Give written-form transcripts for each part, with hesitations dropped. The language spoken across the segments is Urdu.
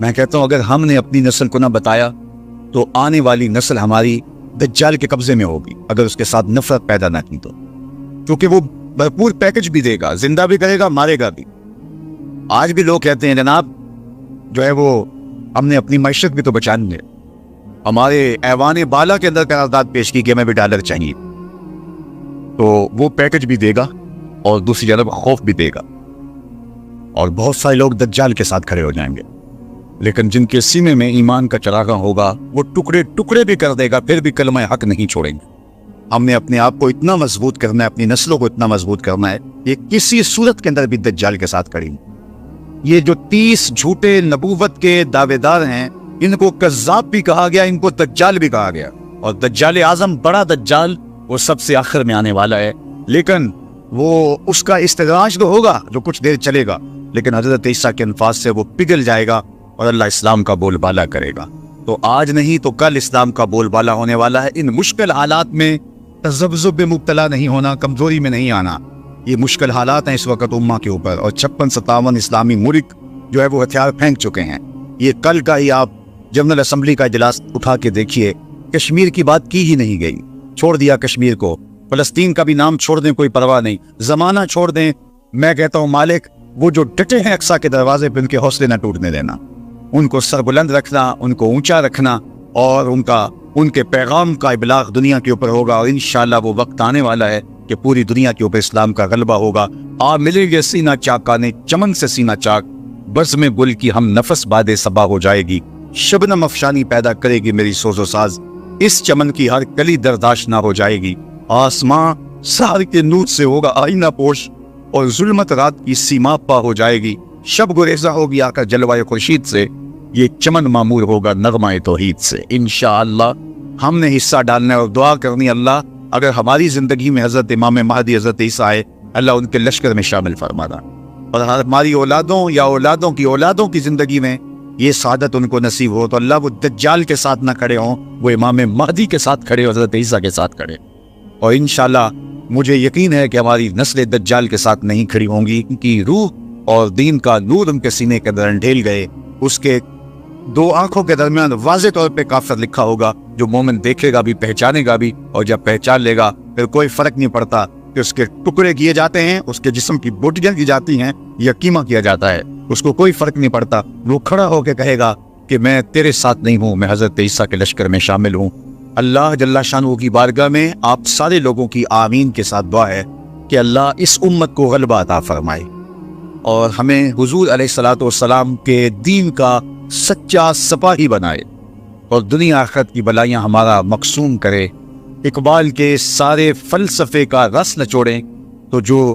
میں کہتا ہوں اگر ہم نے اپنی نسل کو نہ بتایا تو آنے والی نسل ہماری دجال کے قبضے میں ہوگی، اگر اس کے ساتھ نفرت پیدا نہ کی تو، کیونکہ وہ بھرپور پیکج بھی دے گا، زندہ بھی کرے گا، مارے گا بھی۔ آج بھی لوگ کہتے ہیں جناب جو ہے وہ ہم نے اپنی معیشت بھی تو بچانی ہے، ہمارے ایوان بالا کے اندر قرارداد پیش کی کہ ہمیں بھی ڈالر چاہیے، تو وہ پیکج بھی دے گا اور دوسری جانب خوف بھی دے گا، اور بہت سارے لوگ دجال کے ساتھ کھڑے ہو جائیں گے، لیکن جن کے سینے میں ایمان کا چراغاں ہوگا وہ ٹکڑے ٹکڑے بھی کر دے گا، پھر بھی کلمہ حق نہیں چھوڑیں گے۔ ہم نے اپنے آپ کو اتنا مضبوط کرنا ہے، اپنی نسلوں کو اتنا مضبوط کرنا ہے، یہ کسی صورت کے اندر بھی دجال کے ساتھ کھڑی۔ یہ جو 30 جھوٹے نبوت کے دعوے دار ہیں، ان کو کذاب بھی کہا گیا، ان کو دجال بھی کہا گیا، اور دجال اعظم بڑا دجال وہ سب سے آخر میں آنے والا ہے، لیکن وہ اس کا استدراج تو ہوگا جو کچھ دیر چلے گا، لیکن حضرت عیسیٰ کے انفاذ سے وہ پگھل جائے گا اور اللہ اسلام کا بول بالا کرے گا۔ تو آج نہیں تو کل اسلام کا بول بالا ہونے والا ہے۔ ان مشکل حالات میں تذبذب میں مبتلا نہیں ہونا، کمزوری میں نہیں آنا۔ یہ مشکل حالات ہیں اس وقت امہ کے اوپر، اور 56-57 اسلامی ملک جو ہے وہ ہتھیار پھینک چکے ہیں۔ یہ کل کا ہی آپ جنرل اسمبلی کا اجلاس اٹھا کے دیکھیے، کشمیر کی بات کی ہی نہیں گئی، چھوڑ دیا کشمیر کو، فلسطین کا بھی نام چھوڑ دیں کوئی پرواہ نہیں، زمانہ چھوڑ دیں۔ میں کہتا ہوں مالک وہ جو ڈٹے ہیں اقصیٰ کے دروازے پہ، ان کے حوصلے نہ ٹوٹنے دینا، ان کو سر بلند رکھنا، ان کو اونچا رکھنا، اور ان کے پیغام کا ابلاغ دنیا کے اوپر ہوگا، اور انشاءاللہ وہ وقت آنے والا ہے کہ پوری دنیا کے اوپر اسلام کا غلبہ ہوگا۔ آ ملے گے سینہ چاکانے چمن سے سینہ چاک، بزم گل کی ہم نفس باد صبا ہو جائے گی، شبنم افشانی پیدا کرے گی میری سوز و ساز، اس چمن کی ہر کلی درداش نہ ہو جائے گی، آسماں سحر کے نور سے ہوگا آئینہ پوش، اور ظلمت رات کی سیما پا ہو جائے گی، شب گریزہ ہوگی آ کر جلوہ خورشید سے، یہ چمن معمور ہوگا نغمہ توحید سے۔ انشاءاللہ ہم نے حصہ ڈالنا ہے اور دعا کرنی، اللہ اگر ہماری زندگی میں حضرت امام مہدی حضرت عیسیٰ آئے، اللہ ان کے لشکر میں شامل فرمانا، اور ہماری اولادوں یا اولادوں کی اولادوں کی زندگی میں یہ سعادت ان کو نصیب ہو، تو اللہ وہ دجال کے ساتھ نہ کھڑے ہوں، وہ امام مہدی کے ساتھ کھڑے ہو، حضرت عیسیٰ کے ساتھ کھڑے۔ اور انشاءاللہ مجھے یقین ہے کہ ہماری نسل دجال کے ساتھ نہیں کھڑی ہوں گی، کیونکہ روح اور دین کا نور ان کے سینے کے اندر انڈھیل گئے، اس کے 2 آنکھوں کے درمیان واضح طور پہ کافر لکھا ہوگا، جو مومن دیکھے گا بھی پہچانے گا بھی، اور جب پہچان لے گا پھر کوئی فرق نہیں پڑتا کہ اس کے ٹکڑے کیے جاتے ہیں، اس کے جسم کی بوٹیاں کی جاتی ہیں یا قیمہ کیا جاتا ہے، اس کو کوئی فرق نہیں پڑتا، وہ کھڑا ہو کے کہے گا کہ میں تیرے ساتھ نہیں ہوں، میں حضرت عیسیٰ کے لشکر میں شامل ہوں۔ اللہ جل شانہ کی بارگاہ میں آپ سارے لوگوں کی آمین کے ساتھ دعا ہے کہ اللہ اس امت کو غلبہ عطا فرمائے، اور ہمیں حضور علیہ الصلوۃ والسلام کے دین کا سچا سپاہی بنائے، اور دنیا آخرت کی بلائیاں ہمارا مقسوم کرے۔ اقبال کے سارے فلسفے کا رس نچوڑیں تو جو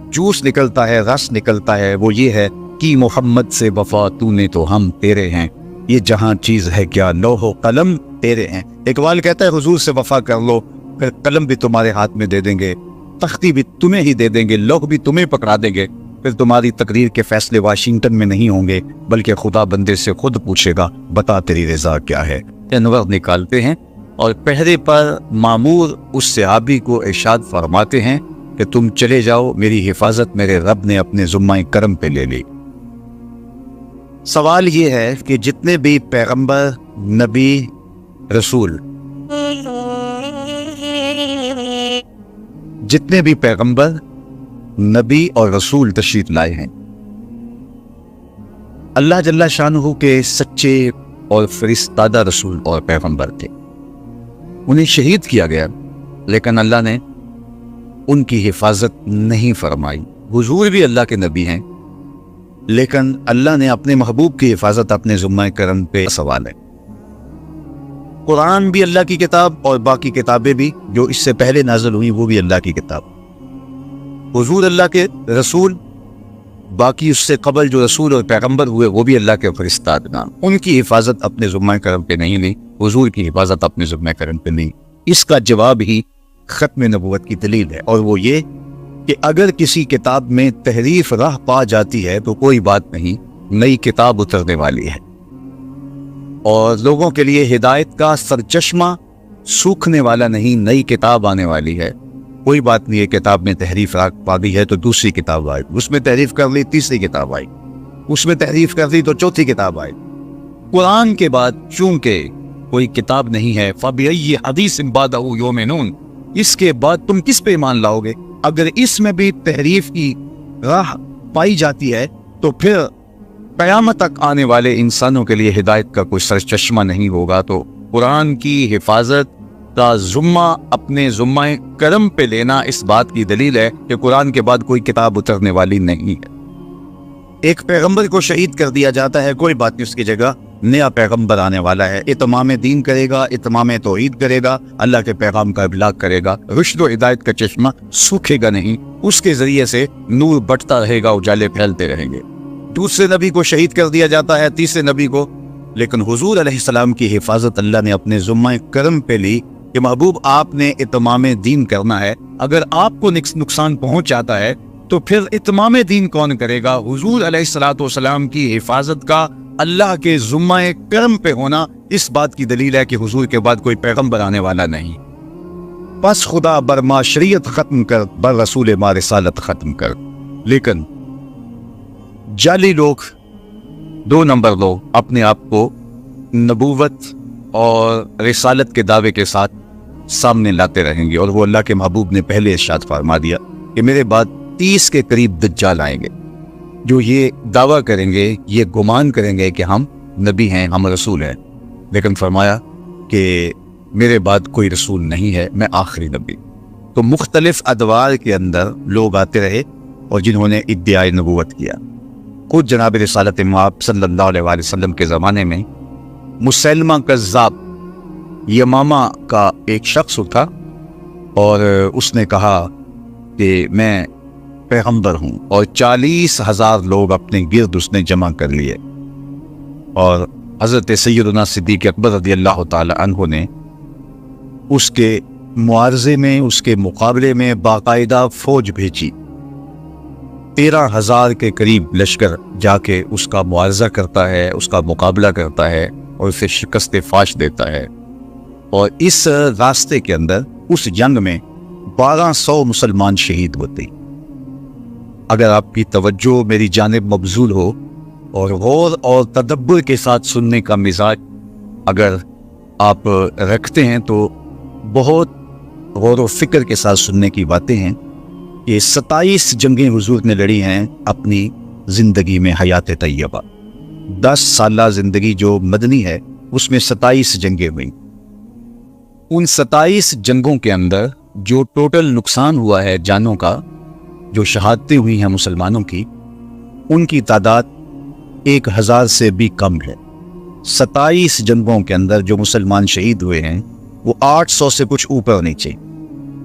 جوس نکلتا ہے، رس نکلتا ہے، وہ یہ ہے کہ محمد سے وفا تو نے تو ہم تیرے ہیں، یہ جہاں چیز ہے کیا لوح و قلم تیرے ہیں۔ اقبال کہتا ہے حضور سے وفا کر لو، پھر قلم بھی تمہارے ہاتھ میں دے دیں گے، تختی بھی تمہیں ہی دے دیں گے، لوح بھی تمہیں پکڑا دیں گے، پھر تمہاری تقریر کے فیصلے واشنگٹن میں نہیں ہوں گے، بلکہ خدا بندے سے خود پوچھے گا بتا تیری رضا کیا ہے۔ انور نکالتے ہیں اور پہرے پر مامور اس صحابی کو ارشاد فرماتے ہیں کہ تم چلے جاؤ، میری حفاظت میرے رب نے اپنے ذمہ کرم پہ لے لی۔ سوال یہ ہے کہ جتنے بھی پیغمبر، نبی، رسول، جتنے بھی پیغمبر، نبی اور رسول تشریف لائے ہیں، اللہ جل شانہ کے سچے اور فرستادہ رسول اور پیغمبر تھے، انہیں شہید کیا گیا، لیکن اللہ نے ان کی حفاظت نہیں فرمائی۔ حضور بھی اللہ کے نبی ہیں، لیکن اللہ نے اپنے محبوب کی حفاظت اپنے ذمہ کرم پہ سوال ہے۔ قرآن بھی اللہ کی کتاب اور باقی کتابیں بھی جو اس سے پہلے نازل ہوئی وہ بھی اللہ کی کتاب، حضور اللہ کے رسول، باقی اس سے قبل جو رسول اور پیغمبر ہوئے وہ بھی اللہ کے فرستادگان، ان کی حفاظت اپنے ذمہ کرم پہ نہیں لی، حضور کی حفاظت اپنے ذمہ کرم پہ لی۔ اس کا جواب ہی ختم نبوت کی دلیل ہے، اور وہ یہ کہ اگر کسی کتاب میں تحریف راہ پا جاتی ہے تو کوئی بات نہیں، نئی کتاب اترنے والی ہے، اور لوگوں کے لیے ہدایت کا سرچشمہ سوکھنے والا نہیں، نئی کتاب آنے والی ہے۔ کوئی بات نہیں ہے کتاب میں تحریف راہ پا گئی ہے تو دوسری کتاب آئی، اس میں تحریف کر لی تیسری کتاب آئی، اس میں تحریف کر لی تو چوتھی کتاب آئی، قرآن کے بعد چونکہ کوئی کتاب نہیں ہے، فَبِأَيِّ حَدِيثٍ بَعْدَهُ يُؤْمِنُونَ، اس کے بعد تم کس پہ ایمان لاؤ گے؟ اگر اس میں بھی تحریف کی راہ پائی جاتی ہے تو پھر قیامت تک آنے والے انسانوں کے لیے ہدایت کا کوئی سرچشمہ نہیں ہوگا۔ تو قرآن کی حفاظت کا ذمہ اپنے ذمہ کرم پہ لینا اس بات کی دلیل ہے کہ قرآن کے بعد کوئی کتاب اترنے والی نہیں ہے۔ ایک پیغمبر کو شہید کر دیا جاتا ہے، کوئی بات نہیں، اس کی جگہ نیا پیغمبر آنے والا ہے، اتمام دین کرے گا، اتمام توحید کرے گا، اللہ کے پیغام کا ابلاغ کرے گا، رشد و ہدایت کا چشمہ سوکھے گا نہیں، اس کے ذریعے سے نور بٹتا رہے گا، اجالے پھیلتے رہیں گے۔ دوسرے نبی کو شہید کر دیا جاتا ہے، تیسرے نبی کو، لیکن حضور علیہ السلام کی حفاظت اللہ نے اپنے ذمہ کرم پہ لی کہ محبوب آپ نے اتمام دین کرنا ہے، اگر آپ کو نقصان پہنچ جاتا ہے تو پھر اتمام دین کون کرے گا؟ حضور علیہ السلام کی حفاظت کا اللہ کے ذمہ کرم پہ ہونا اس بات کی دلیل ہے کہ حضور کے بعد کوئی پیغمبر آنے والا نہیں۔ بس خدا بر ما شریعت ختم کر، بر رسول ما رسالت ختم کر۔ لیکن جعلی لوگ، 2 نمبر لوگ اپنے آپ کو نبوت اور رسالت کے دعوے کے ساتھ سامنے لاتے رہیں گے، اور وہ اللہ کے محبوب نے پہلے ارشاد فرما دیا کہ میرے بعد 30 کے قریب دجال آئیں گے جو یہ دعویٰ کریں گے، یہ گمان کریں گے کہ ہم نبی ہیں، ہم رسول ہیں، لیکن فرمایا کہ میرے بعد کوئی رسول نہیں ہے، میں آخری نبی۔ تو مختلف ادوار کے اندر لوگ آتے رہے اور جنہوں نے ادعائے نبوت کیا۔ خود جناب رسالت مآب صلی اللہ علیہ وآلہ وسلم کے زمانے میں مسیلمہ کذاب یمامہ کا ایک شخص تھا، اور اس نے کہا کہ میں پیغمبر ہوں، اور 40,000 لوگ اپنے گرد اس نے جمع کر لیے، اور حضرت سیدنا صدیق اکبر رضی اللہ تعالی عنہ نے اس کے معارضے میں، اس کے مقابلے میں باقاعدہ فوج بھیجی۔ 13,000 کے قریب لشکر جا کے اس کا معارضہ کرتا ہے، اس کا مقابلہ کرتا ہے اور اسے شکست فاش دیتا ہے، اور اس راستے کے اندر اس جنگ میں 1200 مسلمان شہید ہوتے ہیں۔ اگر آپ کی توجہ میری جانب مبذول ہو اور غور اور تدبر کے ساتھ سننے کا مزاج اگر آپ رکھتے ہیں تو بہت غور و فکر کے ساتھ سننے کی باتیں ہیں۔ یہ 27 جنگیں حضور نے لڑی ہیں اپنی زندگی میں، حیات طیبہ 10 سالہ زندگی جو مدنی ہے اس میں 27 جنگیں ہوئیں۔ ان 27 جنگوں کے اندر جو ٹوٹل نقصان ہوا ہے جانوں کا، جو شہادتیں ہوئی ہیں مسلمانوں کی، ان کی تعداد 1000 سے بھی کم ہے۔ 27 جنگوں کے اندر جو مسلمان شہید ہوئے ہیں وہ 800 سے کچھ اوپر نیچے،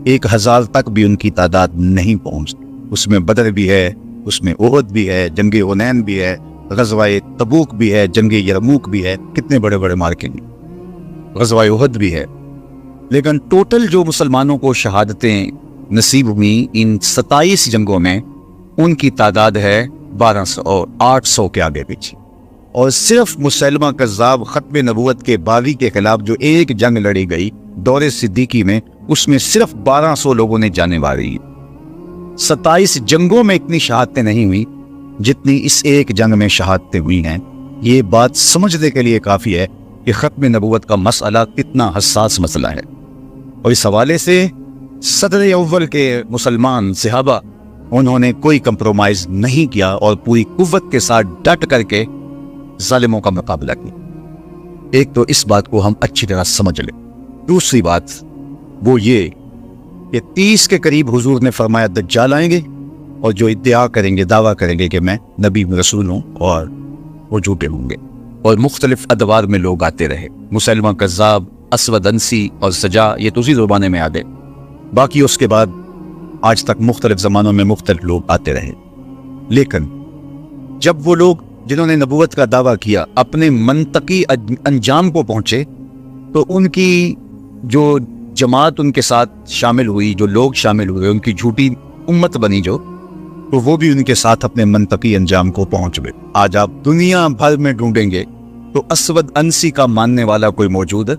1000 تک بھی ان کی تعداد نہیں پہنچتی۔ اس میں بدر بھی ہے، اس میں احد بھی ہے، جنگ حنین بھی ہے، غزوہ تبوک بھی ہے، جنگ یرموک بھی ہے، کتنے بڑے بڑے مارکے ہیں، غزوہ احد بھی ہے۔ لیکن ٹوٹل جو مسلمانوں کو شہادتیں نصیب ہوئی ان 27 جنگوں میں، ان کی تعداد ہے 1200 اور 800 کے آگے پیچھے۔ اور صرف مسیلمہ کذاب ختم نبوت کے باغی کے خلاف جو ایک جنگ لڑی گئی دور صدیقی میں، اس میں صرف 1200 لوگوں نے جانیں ماری۔ 27 جنگوں میں اتنی شہادتیں نہیں ہوئی جتنی اس ایک جنگ میں شہادتیں ہوئی ہیں۔ یہ بات سمجھنے کے لیے کافی ہے کہ ختم نبوت کا مسئلہ کتنا حساس مسئلہ ہے، اور اس حوالے سے صدر اول کے مسلمان صحابہ انہوں نے کوئی کمپرومائز نہیں کیا اور پوری قوت کے ساتھ ڈٹ کر کے ظالموں کا مقابلہ کیا۔ ایک تو اس بات کو ہم اچھی طرح سمجھ لیں۔ دوسری بات وہ یہ کہ 30 کے قریب حضور نے فرمایا دجال آئیں گے، اور جو ادعا کریں گے، دعویٰ کریں گے کہ میں نبی رسول ہوں، اور وہ جھوٹے ہوں گے، اور مختلف ادوار میں لوگ آتے رہے۔ مسیلمہ کذاب، اسود انسی اور سجا، یہ تو اسی زمانے میں آ گئے۔ باقی اس کے بعد آج تک مختلف زمانوں میں مختلف لوگ آتے رہے۔ لیکن جب وہ لوگ جنہوں نے نبوت کا دعویٰ کیا اپنے منطقی انجام کو پہنچے، تو ان کی جو جماعت ان کے ساتھ شامل ہوئی، جو لوگ شامل ہوئے، ان کی جھوٹی امت بنی جو، تو وہ بھی ان کے ساتھ اپنے منطقی انجام کو پہنچ گئے۔ آج آپ دنیا بھر میں ڈھونڈیں گے تو اسود انسی کا ماننے والا کوئی موجود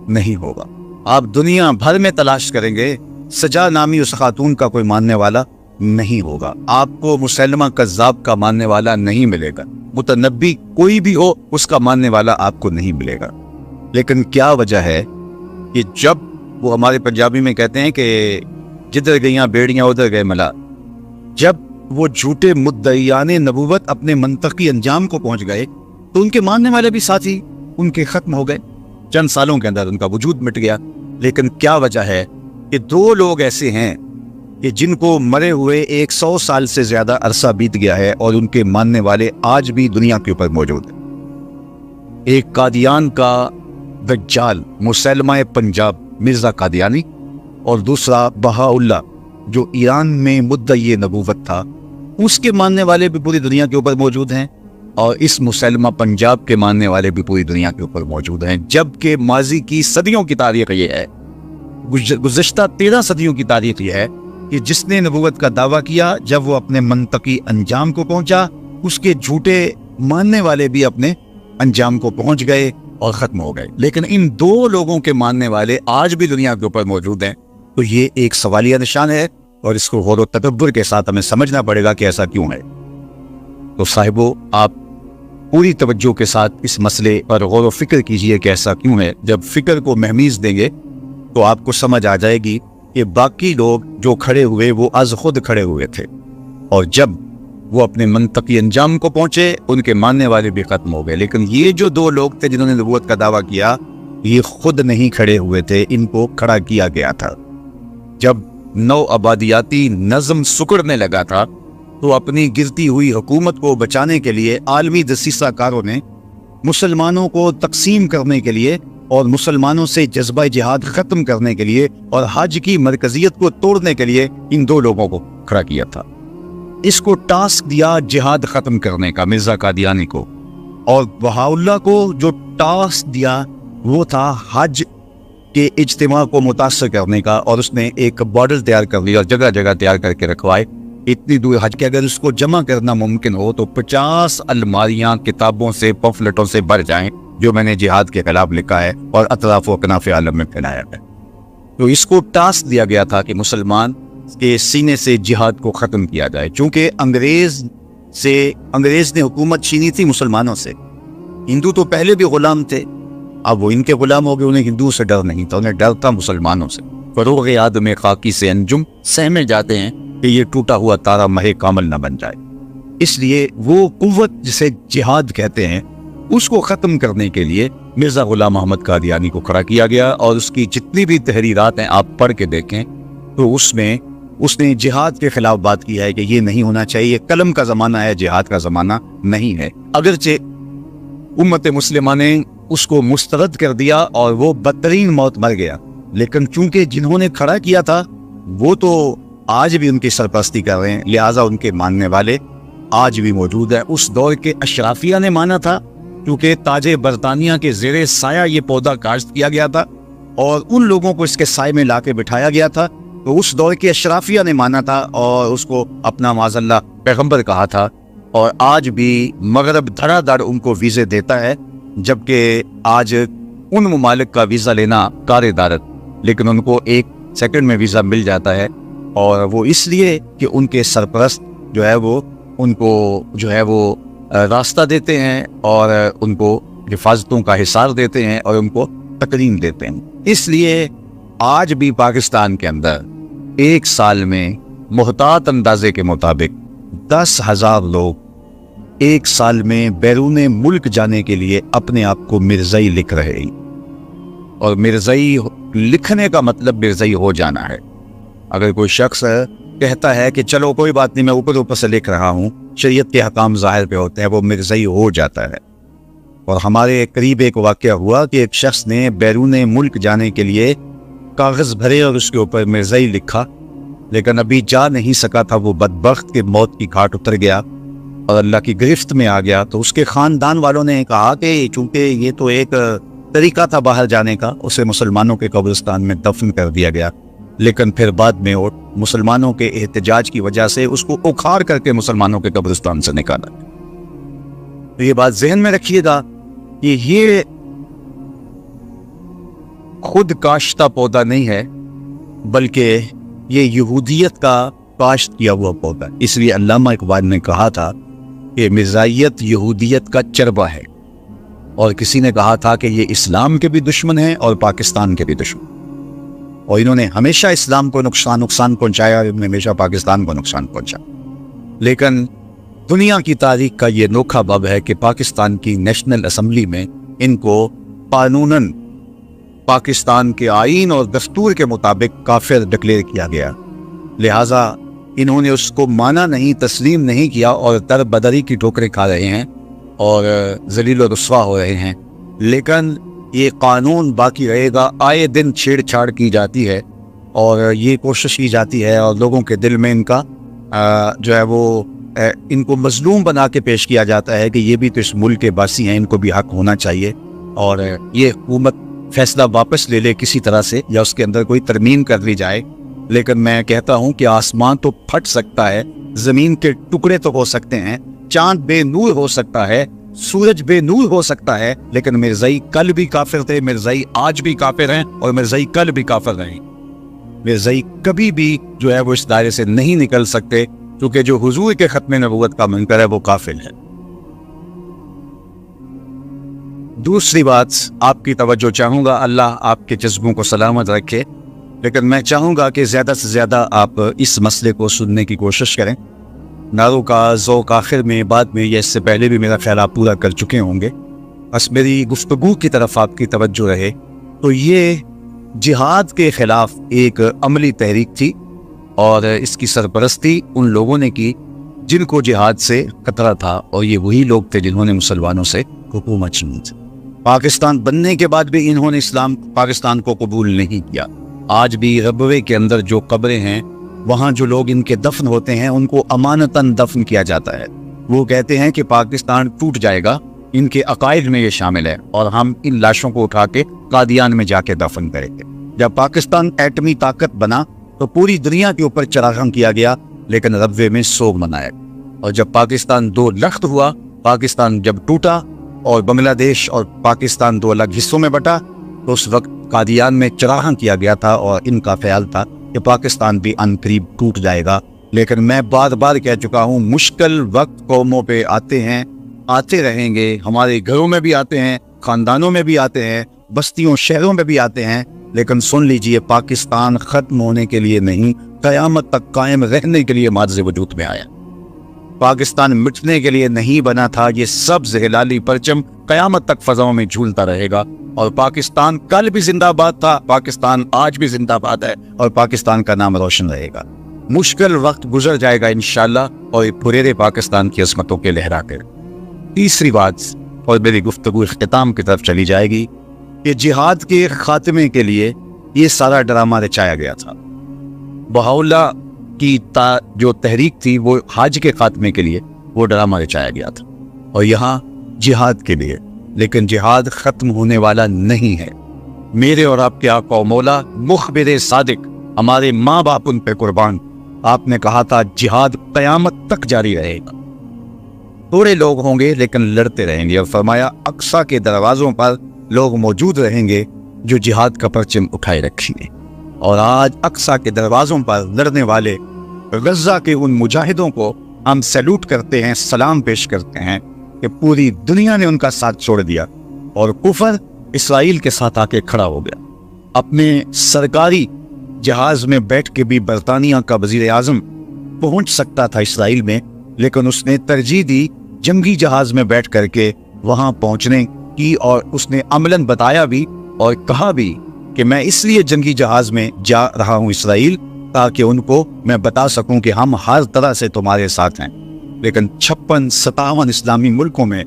نہیں ہوگا۔ آپ دنیا بھر میں تلاش کریں گے، سجا نامی اس خاتون کا کوئی ماننے والا نہیں ہوگا. آپ کو مسلمہ کذاب کا ماننے والا نہیں ملے گا. متنبی کوئی بھی ہو اس کا ماننے والا آپ کو نہیں ملے گا. لیکن کیا وجہ ہے کہ جب وہ ہمارے پنجابی میں کہتے ہیں کہ جدھر گئیاں بیڑیاں ادھر گئے ملا، جب وہ جھوٹے مدعیان نبوت اپنے منطقی انجام کو پہنچ گئے تو ان کے ماننے والے بھی ساتھی ان کے ختم ہو گئے. چند سالوں کے اندر ان کا وجود مٹ گیا. لیکن کیا وجہ ہے کہ دو لوگ ایسے ہیں کہ جن کو مرے ہوئے 100 سال سے زیادہ عرصہ بیت گیا ہے اور ان کے ماننے والے آج بھی دنیا کے اوپر موجود ہیں. ایک قادیان کا دجال مسلمہ پنجاب مرزا قادیانی، اور دوسرا بہاءاللہ جو ایران میں مدعی نبوت تھا، اس کے ماننے والے بھی پوری دنیا کے اوپر موجود ہیں، اور اس مسلمہ پنجاب کے ماننے والے بھی پوری دنیا کے اوپر موجود ہیں. جبکہ ماضی کی صدیوں کی تاریخ یہ ہے، گزشتہ 13 صدیوں کی تاریخ یہ ہے کہ جس نے نبوت کا دعویٰ کیا، جب وہ اپنے منطقی انجام کو پہنچا، اس کے جھوٹے ماننے والے بھی اپنے انجام کو پہنچ گئے اور ختم ہو گئے. لیکن ان دو لوگوں کے ماننے والے آج بھی دنیا کے اوپر موجود ہیں. تو یہ ایک سوالیہ نشان ہے، اور اس کو غور و تدبر کے ساتھ ہمیں سمجھنا پڑے گا کہ ایسا کیوں ہے. تو صاحبو، آپ پوری توجہ کے ساتھ اس مسئلے پر غور و فکر کیجئے کہ ایسا کیوں ہے. جب فکر کو مہمیز دیں گے تو آپ کو سمجھ آ جائے گی کہ باقی لوگ جو کھڑے ہوئے وہ از خود کھڑے ہوئے تھے، اور جب وہ اپنے منطقی انجام کو پہنچے ان کے ماننے والے بھی ختم ہو گئے. لیکن یہ جو دو لوگ تھے جنہوں نے نبوت کا دعویٰ کیا، یہ خود نہیں کھڑے ہوئے تھے، ان کو کھڑا کیا گیا تھا. جب نو آبادیاتی نظم سکڑنے لگا تھا تو اپنی گرتی ہوئی حکومت کو بچانے کے لیے عالمی دسیسہ کاروں نے مسلمانوں کو تقسیم کرنے کے لیے اور مسلمانوں سے جذبہ جہاد ختم کرنے کے لیے اور حج کی مرکزیت کو توڑنے کے لیے ان دو لوگوں کو کھڑا کیا تھا. اس کو ٹاسک دیا جہاد ختم کرنے کا مرزا قادیانی کو، اور بہاءاللہ کو جو ٹاسک دیا وہ تھا حج کے اجتماع کو متاثر کرنے کا، اور اس نے ایک ماڈل تیار کر لیا اور جگہ جگہ تیار کر کے رکھوائے. اتنی دور حج کے اگر اس کو جمع کرنا ممکن ہو تو 50 الماریاں کتابوں سے پمفلٹوں سے بھر جائیں جو میں نے جہاد کے خلاف لکھا ہے اور اطراف و اکناف عالم میں پھیلایا ہے. تو اس کو ٹاسک دیا گیا تھا کہ مسلمان کے سینے سے جہاد کو ختم کیا جائے. چونکہ انگریز نے حکومت چھینی تھی مسلمانوں سے. ہندو تو پہلے بھی غلام تھے، اب وہ ان کے غلام ہو گئے. انہیں ہندو سے ڈر نہیں تھا، انہیں ڈر تھا مسلمانوں سے. فروغ آدم خاکی سے انجم سہمے جاتے ہیں کہ یہ ٹوٹا ہوا تارا مہ کامل نہ بن جائے. اس لیے وہ قوت جسے جہاد کہتے ہیں اس کو ختم کرنے کے لیے مرزا غلام محمد قادیانی کو کھڑا کیا گیا. اور اس کی جتنی بھی تحریرات ہیں آپ پڑھ کے دیکھیں تو اس نے جہاد کے خلاف بات کی ہے کہ یہ نہیں ہونا چاہیے، قلم کا زمانہ ہے، جہاد کا زمانہ نہیں ہے. اگرچہ امت مسلمہ نے اس کو مسترد کر دیا اور وہ بدترین موت مر گیا، لیکن چونکہ جنہوں نے کھڑا کیا تھا وہ تو آج بھی ان کی سرپرستی کر رہے ہیں، لہٰذا ان کے ماننے والے آج بھی موجود ہیں. اس دور کے اشرافیہ نے مانا تھا، کیونکہ تاج برطانیہ کے زیر سایہ یہ پودا کاشت کیا گیا تھا اور ان لوگوں کو اس کے سائے میں لا کے بٹھایا گیا تھا. تو اس دور کے اشرافیہ نے مانا تھا اور اس کو اپنا معاذ اللہ پیغمبر کہا تھا. اور آج بھی مغرب دھڑا دھڑ ان کو ویزے دیتا ہے، جبکہ آج ان ممالک کا ویزا لینا کار دارت، لیکن ان کو 1 سیکنڈ میں ویزا مل جاتا ہے. اور وہ اس لیے کہ ان کے سرپرست جو ہے وہ ان کو جو ہے وہ راستہ دیتے ہیں اور ان کو حفاظتوں کا حصار دیتے ہیں اور ان کو تکریم دیتے ہیں. اس لیے آج بھی پاکستان کے اندر 1 سال میں محتاط اندازے کے مطابق 10,000 لوگ 1 سال میں بیرون ملک جانے کے لیے اپنے آپ کو مرزائی لکھ رہے ہیں. اور مرزائی لکھنے کا مطلب مرزائی ہو جانا ہے. اگر کوئی شخص کہتا ہے کہ چلو کوئی بات نہیں، میں اوپر سے لکھ رہا ہوں، شریعت کے حکام ظاہر پہ ہوتے ہیں، وہ مرزائی ہو جاتا ہے. اور ہمارے قریب ایک واقعہ ہوا کہ ایک شخص نے بیرون ملک جانے کے لیے کاغذ بھرے اور اس کے اوپر مرزائی لکھا، لیکن ابھی جا نہیں سکا تھا. وہ بدبخت کے موت کی گھاٹ اتر گیا اور اللہ کی گرفت میں آ گیا. تو اس کے خاندان والوں نے کہا کہ چونکہ یہ تو ایک طریقہ تھا باہر جانے کا، اسے مسلمانوں کے قبرستان میں دفن کر دیا گیا. لیکن پھر بعد میں مسلمانوں کے احتجاج کی وجہ سے اس کو اکھاڑ کر کے مسلمانوں کے قبرستان سے نکالا. تو یہ بات ذہن میں رکھیے گا کہ یہ خود کاشتہ پودا نہیں ہے، بلکہ یہ یہودیت کا کاشت کیا ہوا پودا ہے۔ اس لیے علامہ اقبال نے کہا تھا کہ مرزائیت یہودیت کا چربہ ہے، اور کسی نے کہا تھا کہ یہ اسلام کے بھی دشمن ہیں اور پاکستان کے بھی دشمن، اور انہوں نے ہمیشہ اسلام کو نقصان پہنچایا، اور انہوں نے ہمیشہ پاکستان کو نقصان پہنچایا۔ لیکن دنیا کی تاریخ کا یہ انوکھا باب ہے کہ پاکستان کی نیشنل اسمبلی میں ان کو قانوناً پاکستان کے آئین اور دستور کے مطابق کافر ڈکلیئر کیا گیا، لہٰذا انہوں نے اس کو مانا نہیں، تسلیم نہیں کیا، اور در بدری کی ٹھوکریں کھا رہے ہیں اور ذلیل و رسوا ہو رہے ہیں۔ لیکن یہ قانون باقی رہے گا، آئے دن چھیڑ چھاڑ کی جاتی ہے اور یہ کوشش کی جاتی ہے، اور لوگوں کے دل میں ان کا جو ہے وہ ان کو مظلوم بنا کے پیش کیا جاتا ہے کہ یہ بھی تو اس ملک کے باسی ہیں، ان کو بھی حق ہونا چاہیے، اور یہ حکومت فیصلہ واپس لے لے کسی طرح سے، یا اس کے اندر کوئی ترمیم کر لی جائے۔ لیکن میں کہتا ہوں کہ آسمان تو پھٹ سکتا ہے، زمین کے ٹکڑے تو ہو سکتے ہیں، چاند بے نور ہو سکتا ہے، سورج بے نور ہو سکتا ہے، لیکن مرزائی کل بھی کافر تھے، مرزائی آج بھی کافر ہیں، اور مرزائی کل بھی کافر رہیں۔ مرزائی کبھی بھی جو ہے وہ اس دائرے سے نہیں نکل سکتے، کیونکہ جو حضور کے ختم نبوت کا منکر ہے وہ کافر ہے۔ دوسری بات آپ کی توجہ چاہوں گا، اللہ آپ کے جذبوں کو سلامت رکھے، لیکن میں چاہوں گا کہ زیادہ سے زیادہ آپ اس مسئلے کو سننے کی کوشش کریں۔ نعروں کا ذوق آخر میں، بعد میں، یا اس سے پہلے بھی میرا خیال آپ پورا کر چکے ہوں گے، بس میری گفتگو کی طرف آپ کی توجہ رہے۔ تو یہ جہاد کے خلاف ایک عملی تحریک تھی، اور اس کی سرپرستی ان لوگوں نے کی جن کو جہاد سے خطرہ تھا، اور یہ وہی لوگ تھے جنہوں نے مسلمانوں سے حکومت چنی تھی۔ پاکستان بننے کے بعد بھی انہوں نے پاکستان کو قبول نہیں کیا۔ آج بھی ربوے کے اندر جو قبریں ہیں، وہاں جو لوگ ان کے دفن ہوتے ہیں ان کو امانتاً دفن کیا جاتا ہے۔ وہ کہتے ہیں کہ پاکستان ٹوٹ جائے گا، ان کے عقائد میں یہ شامل ہے، اور ہم ان لاشوں کو اٹھا کے قادیان میں جا کے دفن کریں گے۔ جب پاکستان ایٹمی طاقت بنا تو پوری دنیا کے اوپر چراغاں کیا گیا، لیکن ربوے میں سوگ منایا، اور جب پاکستان دو لخت ہوا، پاکستان جب ٹوٹا اور بنگلہ دیش اور پاکستان دو الگ حصوں میں بٹا، تو اس وقت قادیان میں چراغاں کیا گیا تھا، اور ان کا خیال تھا کہ پاکستان بھی ان قریب ٹوٹ جائے گا۔ لیکن میں بار بار کہہ چکا ہوں، مشکل وقت قوموں پہ آتے ہیں، آتے رہیں گے، ہمارے گھروں میں بھی آتے ہیں، خاندانوں میں بھی آتے ہیں، بستیوں شہروں میں بھی آتے ہیں، لیکن سن لیجئے، پاکستان ختم ہونے کے لیے نہیں، قیامت تک قائم رہنے کے لیے ماض وجود میں آیا۔ پاکستان مٹنے کے لیے نہیں بنا تھا، یہ سبز ہلالی پرچم قیامت تک فضاؤں میں جھولتا رہے گا، اور پاکستان کل بھی زندہ باد تھا، پاکستان آج بھی زندہ باد ہے، اور پاکستان کا نام روشن رہے گا۔ مشکل وقت گزر جائے گا انشاءاللہ، اور پورے پاکستان کی عظمتوں کے لہرا کر۔ تیسری بات، اور میری گفتگو اختتام کی طرف چلی جائے گی، کہ جہاد کے خاتمے کے لیے یہ سارا ڈرامہ رچایا گیا تھا۔ بہاؤاللہ کی جو تحریک تھی وہ حج کے خاتمے کے لیے وہ ڈرامہ رچایا گیا تھا، اور یہاں جہاد کے لیے، لیکن جہاد ختم ہونے والا نہیں ہے۔ میرے اور آپ کے آقا و مولا مخبر صادق، ہمارے ماں باپ ان پہ قربان، آپ نے کہا تھا جہاد قیامت تک جاری رہے گا۔ تھوڑے لوگ ہوں گے لیکن لڑتے رہیں گے، اور فرمایا اقصی کے دروازوں پر لوگ موجود رہیں گے جو جہاد کا پرچم اٹھائے رکھیں گے۔ اور آج اقصی کے دروازوں پر لڑنے والے غزہ کے ان مجاہدوں کو ہم سیلوٹ کرتے ہیں، سلام پیش کرتے ہیں کہ پوری دنیا نے ان کا ساتھ چھوڑ دیا، اور کفر اسرائیل کے ساتھ آ کے کھڑا ہو گیا۔ اپنے سرکاری جہاز میں بیٹھ کے بھی برطانیہ کا وزیر اعظم پہنچ سکتا تھا اسرائیل میں، لیکن اس نے ترجیح دی جنگی جہاز میں بیٹھ کر کے وہاں پہنچنے کی، اور اس نے عملاً بتایا بھی اور کہا بھی کہ میں اس لیے جنگی جہاز میں جا رہا ہوں اسرائیل، تاکہ ان کو میں بتا سکوں کہ ہم ہر طرح سے تمہارے ساتھ ہیں۔ لیکن 56-57 اسلامی ملکوں میں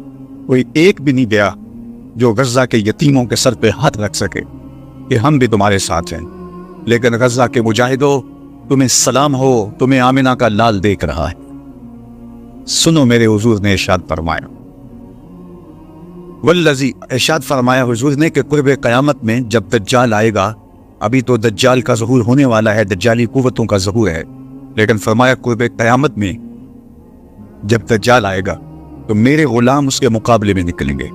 کوئی ایک بھی نہیں گیا جو غزہ کے یتیموں کے سر پہ ہاتھ رکھ سکے کہ ہم بھی تمہارے ساتھ ہیں۔ لیکن غزہ کے مجاہدوں، تمہیں سلام ہو، تمہیں آمنہ کا لال دیکھ رہا ہے۔ سنو میرے حضور نے ارشاد فرمایا، والذی، ارشاد فرمایا حضور نے کہ قرب قیامت میں جب دجال آئے گا، ابھی تو دجال کا ظہور ہونے والا ہے، دجالی قوتوں کا ظہور ہے، لیکن فرمایا قرب قیامت میں جب دجال آئے گا تو میرے غلام اس کے مقابلے میں نکلیں گے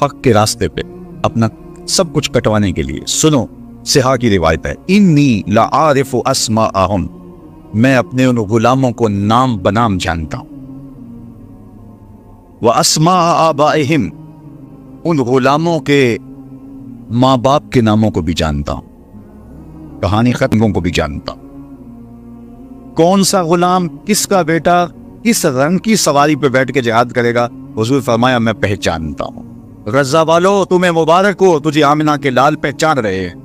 حق کے راستے پہ اپنا سب کچھ کٹوانے کے لیے۔ سنو، صحاح کی روایت ہے، انی لعارف اسماءہم، میں اپنے ان غلاموں کو نام بنام جانتا ہوں. وَأَسْمَاءَ آبَائِهِمْ، ان غلاموں کے ماں باپ کے ناموں کو بھی جانتا ہوں، کہانی ختموں کو بھی جانتا ہوں. کون سا غلام، کس کا بیٹا کس رنگ کی سواری پہ بیٹھ کے جہاد کرے گا، حضور فرمایا میں پہچانتا ہوں. غزہ والو تمہیں مبارک ہو، تجھے آمنہ کے لال پہچان رہے ہیں.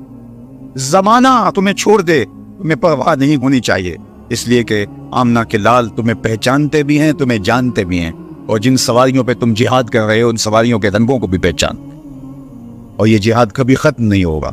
زمانہ تمہیں چھوڑ دے، تمہیں پرواہ نہیں ہونی چاہیے، اس لیے کہ آمنہ کے لال تمہیں پہچانتے بھی ہیں، تمہیں جانتے بھی ہیں، اور جن سواریوں پہ تم جہاد کر رہے ہو ان سواریوں کے رنگوں کو بھی پہچانتے ہیں. اور یہ جہاد کبھی ختم نہیں ہوگا.